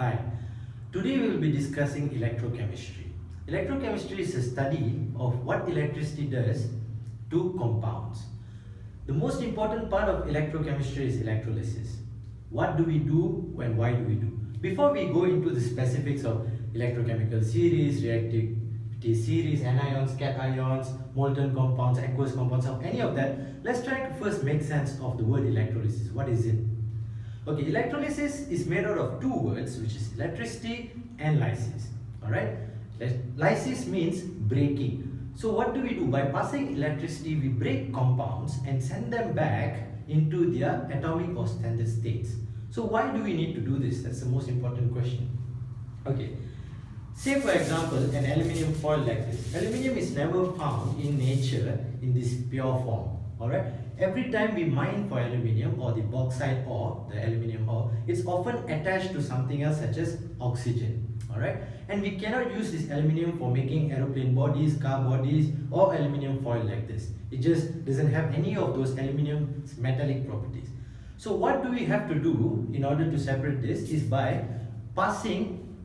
Hi, today we will be discussing electrochemistry. Electrochemistry is a study of what electricity does to compounds. The most important part of electrochemistry is electrolysis. What do we do and why do we do? Before we go into the specifics of electrochemical series, reactivity series, anions, cations, molten compounds, aqueous compounds, of any of that, let's try to first make sense of the word electrolysis. What is it? Okay, electrolysis is made out of two words, which is electricity and lysis. Alright? Lysis means breaking. So what do we do? By passing electricity, we break compounds and send them back into their atomic or standard states. So why do we need to do this? That's the most important question. Okay. Say for example, an aluminium foil like this. Aluminium is never found in nature in this pure form. Alright? Every time we mine for aluminium or the bauxite ore, the aluminium ore, it's often attached to something else such as oxygen. Alright? And we cannot use this aluminium for making aeroplane bodies, car bodies, or aluminium foil like this. It just doesn't have any of those aluminium's metallic properties. So what do we have to do in order to separate this is by passing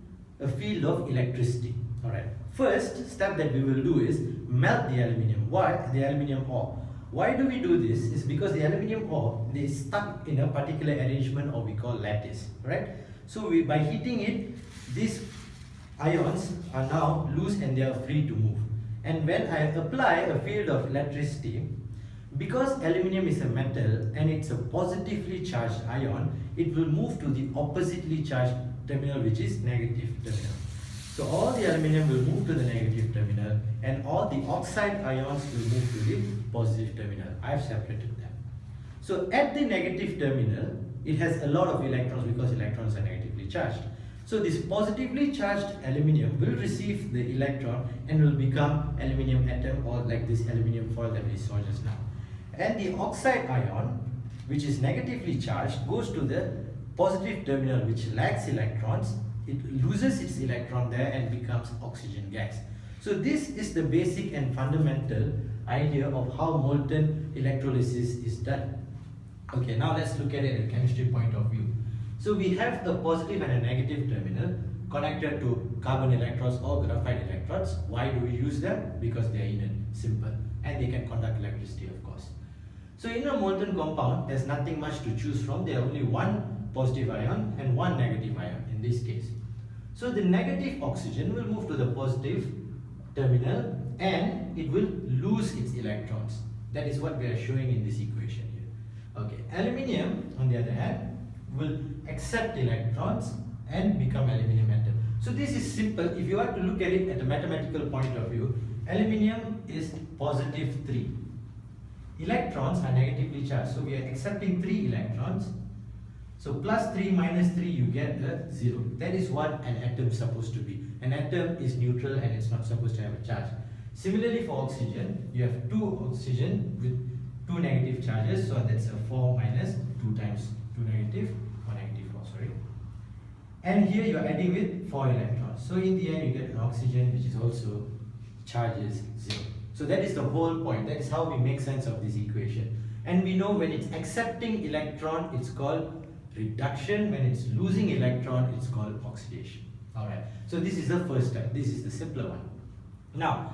a field of electricity. Alright. First step that we will do is melt the aluminium. Why? The aluminium ore. Why do we do this? Is because the aluminium ore is stuck in a particular arrangement or we call lattice. Right? So by heating it, these ions are now loose and they are free to move. And when I apply a field of electricity, because aluminium is a metal and it's a positively charged ion, it will move to the oppositely charged terminal, which is negative terminal. So all the aluminium will move to the negative terminal and all the oxide ions will move to the positive terminal. I've separated them. So at the negative terminal, it has a lot of electrons because electrons are negatively charged. So this positively charged aluminium will receive the electron and will become aluminium atom, or like this aluminium foil that we saw just now. And the oxide ion, which is negatively charged, goes to the positive terminal, which lacks electrons. It loses its electron there and becomes oxygen gas. So this is the basic and fundamental idea of how molten electrolysis is done. Okay, now let's look at it at a chemistry point of view. So we have a positive and a negative terminal connected to carbon electrodes or graphite electrodes. Why do we use them? Because they are inert, simple, and they can conduct electricity, of course. So in a molten compound, there's nothing much to choose from. There are only one positive ion and one negative ion in this case. So the negative oxygen will move to the positive terminal and it will lose its electrons. That is what we are showing in this equation here. Okay, aluminium on the other hand will accept electrons and become aluminium atom. So this is simple. If you are to look at it at a mathematical point of view, aluminium is positive 3. Electrons are negatively charged, so we are accepting 3 electrons. So plus 3 minus 3, you get a 0. That is what an atom is supposed to be. An atom is neutral and it's not supposed to have a charge. Similarly for oxygen, you have 2 oxygen with 2 negative charges, so that's a 4 minus 2 times 2 negative, 1 negative 4, sorry. And here you are adding with 4 electrons. So in the end you get an oxygen which is also charges 0. So that is the whole point. That is how we make sense of this equation. And we know when it's accepting electron, it's called reduction. When it's losing electron, it's called oxidation. Alright. So this is the first step. This is the simpler one. Now,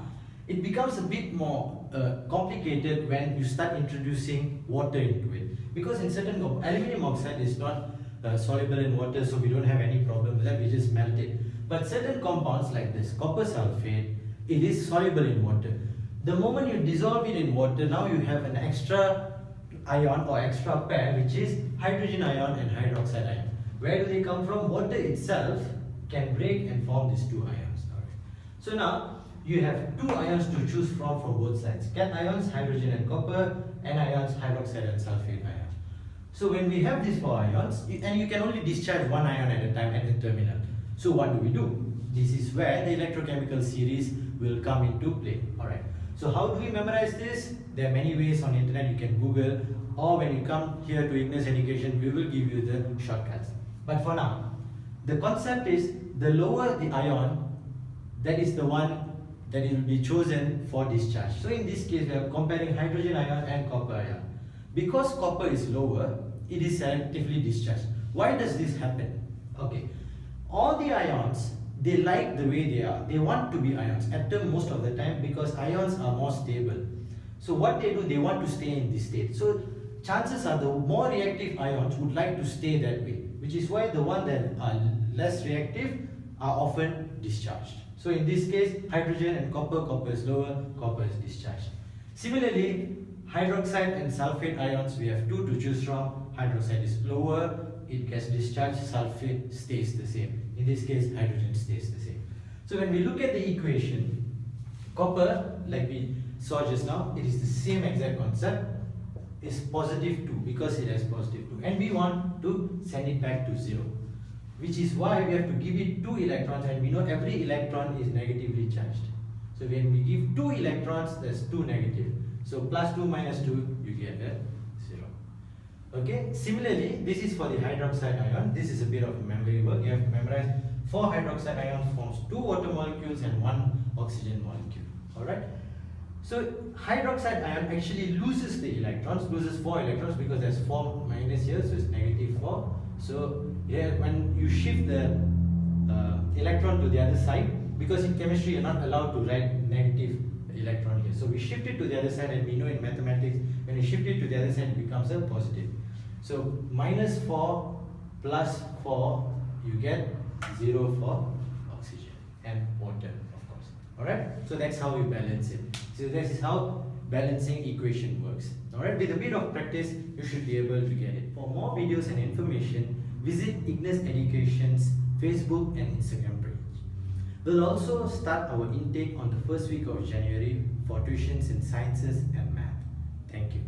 it becomes a bit more complicated when you start introducing water into it. Because in certain aluminium oxide is not soluble in water, so we don't have any problem with that. We just melt it. But certain compounds like this, copper sulfate, it is soluble in water. The moment you dissolve it in water, now you have an extra ion or extra pair, which is hydrogen ion and hydroxide ion. Where do they come from? Water itself can break and form these 2 ions. Alright. So now you have 2 ions to choose from both sides. Cations, hydrogen and copper, anions, hydroxide and sulfate ion. So when we have these 4 ions, and you can only discharge 1 ion at a time at the terminal. So what do we do? This is where the electrochemical series will come into play. Alright. So how do we memorize this? There are many ways on the internet. You can Google, or when you come here to Ignus Education, we will give you the shortcuts. But for now, the concept is the lower the ion, that is the one that will be chosen for discharge. So in this case, we are comparing hydrogen ion and copper ion. Because copper is lower, it is selectively discharged. Why does this happen? Okay, all the ions, they like the way they are. They want to be ions, atom most of the time, because ions are more stable. So what they do, they want to stay in this state. So chances are the more reactive ions would like to stay that way, which is why the ones that are less reactive are often discharged. So in this case, hydrogen and copper is lower, copper is discharged. Similarly, hydroxide and sulfate ions, we have two to choose from. Hydroxide is lower, it gets discharged, sulfate stays the same. In this case, hydrogen stays the same. So when we look at the equation, copper, like we saw just now, it is the same exact concept, is positive 2 because it has positive 2, and we want to send it back to 0, which is why we have to give it 2 electrons, and we know every electron is negatively charged. So when we give 2 electrons, there's 2 negative. So plus 2 minus 2, you get a 0. Okay, similarly, this is for the hydroxide ion. This is a bit of memory work. You have to memorize 4 hydroxide ions forms 2 water molecules and 1 oxygen molecule. Alright? So hydroxide ion actually loses the electrons, loses 4 electrons because there's 4 minus here, so it's negative 4. So here when you shift the electron to the other side, because in chemistry you're not allowed to write negative electron here. So we shift it to the other side, and we know in mathematics when you shift it to the other side it becomes a positive. So minus 4 plus 4, you get 0 for oxygen and water, of course. Alright, so that's how we balance it. So this is how balancing equation works. Alright, with a bit of practice, you should be able to get it. For more videos and information, visit Ignus Education's Facebook and Instagram page. We'll also start our intake on the first week of January for tuitions in sciences and math. Thank you.